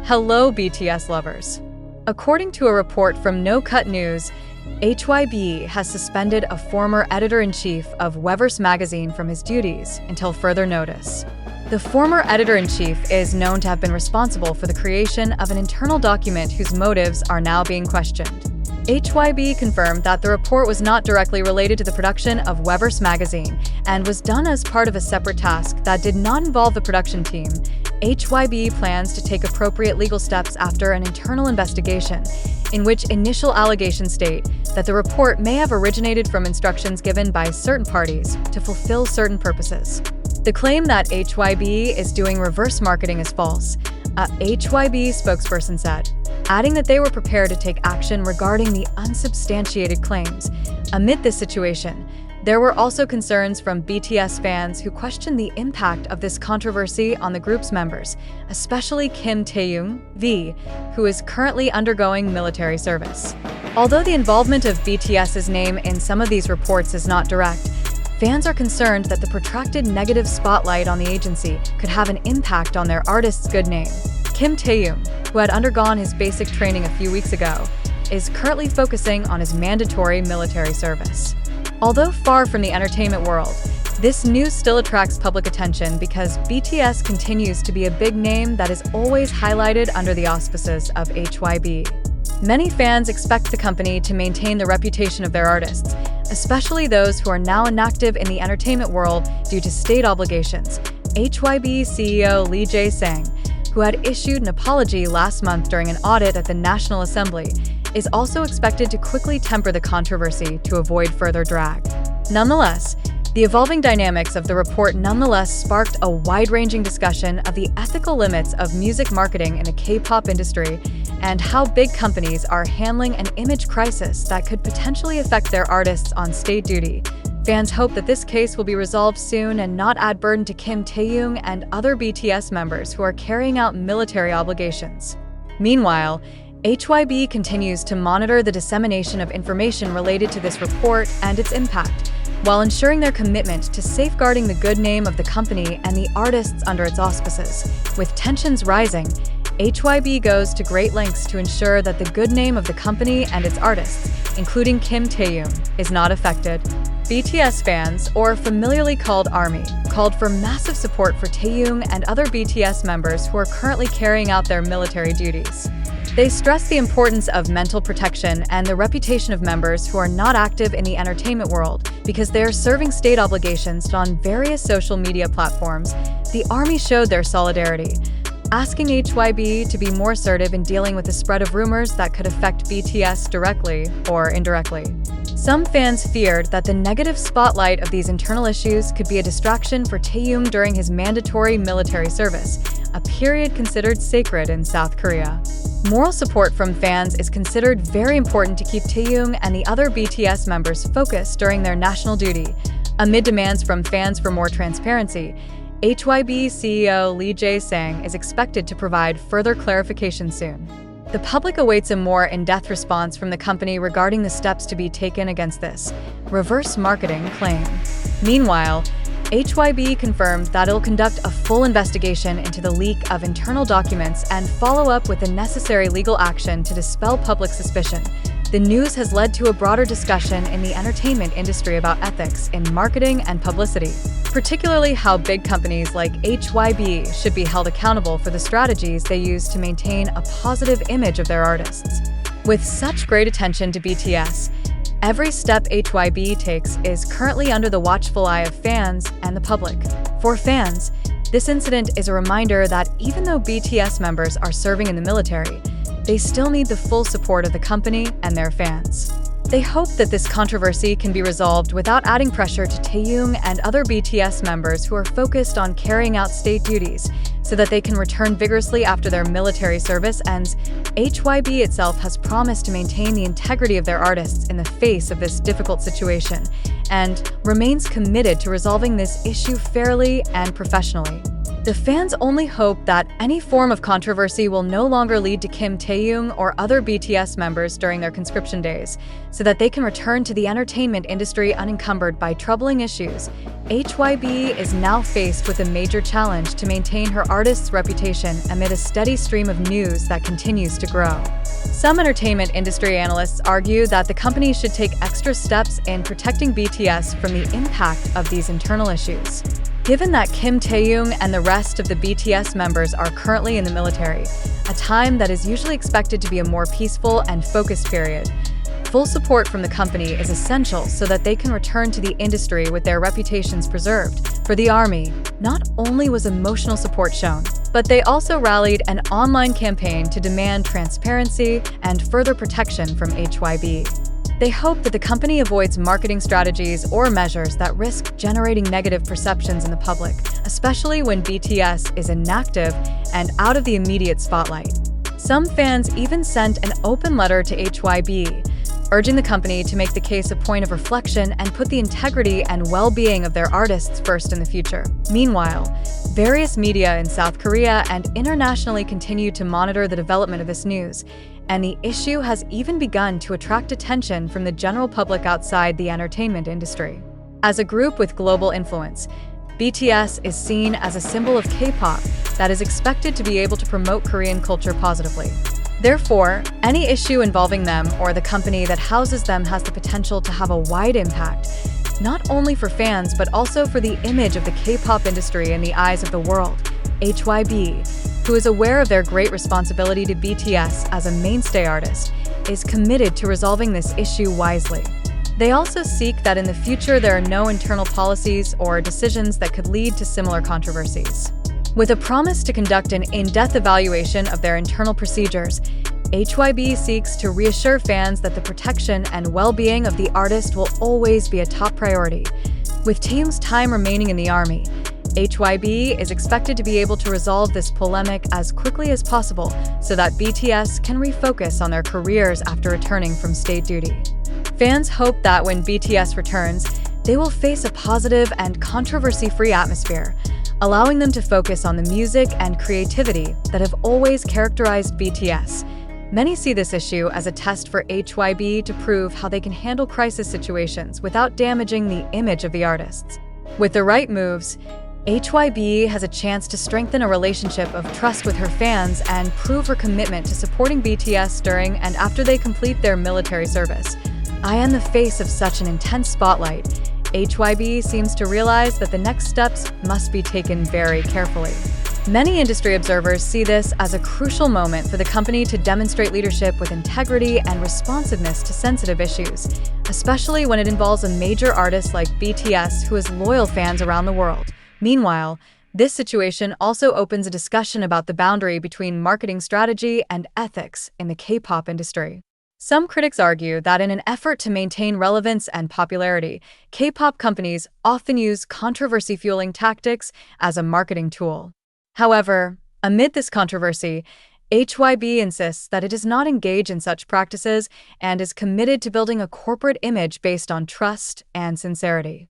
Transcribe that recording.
Hello, BTS lovers. According to a report from No Cut News, HYBE has suspended a former editor-in-chief of Weverse magazine from his duties until further notice. The former editor-in-chief is known to have been responsible for the creation of an internal document whose motives are now being questioned. HYBE confirmed that the report was not directly related to the production of Weverse magazine and was done as part of a separate task that did not involve the production team. HYBE plans to take appropriate legal steps after an internal investigation, in which initial allegations state that the report may have originated from instructions given by certain parties to fulfill certain purposes. The claim that HYBE is doing reverse marketing is false, a HYBE spokesperson said, adding that they were prepared to take action regarding the unsubstantiated claims. Amid this situation, there were also concerns from BTS fans who questioned the impact of this controversy on the group's members, especially Kim Taehyung, V, who is currently undergoing military service. Although the involvement of BTS's name in some of these reports is not direct, fans are concerned that the protracted negative spotlight on the agency could have an impact on their artist's good name. Kim Taehyung, who had undergone his basic training a few weeks ago, is currently focusing on his mandatory military service. Although far from the entertainment world, this news still attracts public attention because BTS continues to be a big name that is always highlighted under the auspices of HYBE. Many fans expect the company to maintain the reputation of their artists, especially those who are now inactive in the entertainment world due to state obligations. HYBE CEO Lee Jae-sang, who had issued an apology last month during an audit at the National Assembly, is also expected to quickly temper the controversy to avoid further drag. Nonetheless, the evolving dynamics of the report nonetheless sparked a wide-ranging discussion of the ethical limits of music marketing in the K-pop industry and how big companies are handling an image crisis that could potentially affect their artists on state duty. Fans hope that this case will be resolved soon and not add burden to Kim Taehyung and other BTS members who are carrying out military obligations. Meanwhile, HYBE continues to monitor the dissemination of information related to this report and its impact, while ensuring their commitment to safeguarding the good name of the company and the artists under its auspices. With tensions rising, HYBE goes to great lengths to ensure that the good name of the company and its artists, including Kim Taehyung, is not affected. BTS fans, or familiarly called ARMY, called for massive support for Taehyung and other BTS members who are currently carrying out their military duties. They stressed the importance of mental protection and the reputation of members who are not active in the entertainment world because they are serving state obligations on various social media platforms. The ARMY showed their solidarity, asking HYBE to be more assertive in dealing with the spread of rumors that could affect BTS directly or indirectly. Some fans feared that the negative spotlight of these internal issues could be a distraction for Taehyung during his mandatory military service, a period considered sacred in South Korea. Moral support from fans is considered very important to keep Taehyung and the other BTS members focused during their national duty. Amid demands from fans for more transparency, HYBE CEO Lee Jae-sang is expected to provide further clarification soon. The public awaits a more in-depth response from the company regarding the steps to be taken against this reverse marketing claim. Meanwhile, HYBE confirmed that it'll conduct a full investigation into the leak of internal documents and follow up with the necessary legal action to dispel public suspicion. The news has led to a broader discussion in the entertainment industry about ethics in marketing and publicity, particularly how big companies like HYBE should be held accountable for the strategies they use to maintain a positive image of their artists. With such great attention to BTS, every step HYBE takes is currently under the watchful eye of fans and the public. For fans, this incident is a reminder that even though BTS members are serving in the military, they still need the full support of the company and their fans. They hope that this controversy can be resolved without adding pressure to Taehyung and other BTS members who are focused on carrying out state duties so that they can return vigorously after their military service ends. HYBE itself has promised to maintain the integrity of their artists in the face of this difficult situation and remains committed to resolving this issue fairly and professionally. The fans only hope that any form of controversy will no longer lead to Kim Taehyung or other BTS members during their conscription days, so that they can return to the entertainment industry unencumbered by troubling issues. HYBE is now faced with a major challenge to maintain her artist's reputation amid a steady stream of news that continues to grow. Some entertainment industry analysts argue that the company should take extra steps in protecting BTS from the impact of these internal issues. Given that Kim Taehyung and the rest of the BTS members are currently in the military, a time that is usually expected to be a more peaceful and focused period, full support from the company is essential so that they can return to the industry with their reputations preserved. For the ARMY, not only was emotional support shown, but they also rallied an online campaign to demand transparency and further protection from HYBE. They hope that the company avoids marketing strategies or measures that risk generating negative perceptions in the public, especially when BTS is inactive and out of the immediate spotlight. Some fans even sent an open letter to HYBE, urging the company to make the case a point of reflection and put the integrity and well-being of their artists first in the future. Meanwhile, various media in South Korea and internationally continue to monitor the development of this news, and the issue has even begun to attract attention from the general public outside the entertainment industry. As a group with global influence, BTS is seen as a symbol of K-pop that is expected to be able to promote Korean culture positively. Therefore, any issue involving them or the company that houses them has the potential to have a wide impact, not only for fans but also for the image of the K-pop industry in the eyes of the world. HYBE, who is aware of their great responsibility to BTS as a mainstay artist, is committed to resolving this issue wisely. They also seek that in the future there are no internal policies or decisions that could lead to similar controversies. With a promise to conduct an in-depth evaluation of their internal procedures, HYBE seeks to reassure fans that the protection and well-being of the artist will always be a top priority. With Taehyung's time remaining in the ARMY, HYBE is expected to be able to resolve this polemic as quickly as possible so that BTS can refocus on their careers after returning from state duty. Fans hope that when BTS returns, they will face a positive and controversy-free atmosphere, allowing them to focus on the music and creativity that have always characterized BTS. Many see this issue as a test for HYBE to prove how they can handle crisis situations without damaging the image of the artists. With the right moves, HYBE has a chance to strengthen a relationship of trust with her fans and prove her commitment to supporting BTS during and after they complete their military service. In the face of such an intense spotlight, HYBE seems to realize that the next steps must be taken very carefully. Many industry observers see this as a crucial moment for the company to demonstrate leadership with integrity and responsiveness to sensitive issues, especially when it involves a major artist like BTS who has loyal fans around the world. Meanwhile, this situation also opens a discussion about the boundary between marketing strategy and ethics in the K-pop industry. Some critics argue that in an effort to maintain relevance and popularity, K-pop companies often use controversy-fueling tactics as a marketing tool. However, amid this controversy, HYBE insists that it does not engage in such practices and is committed to building a corporate image based on trust and sincerity.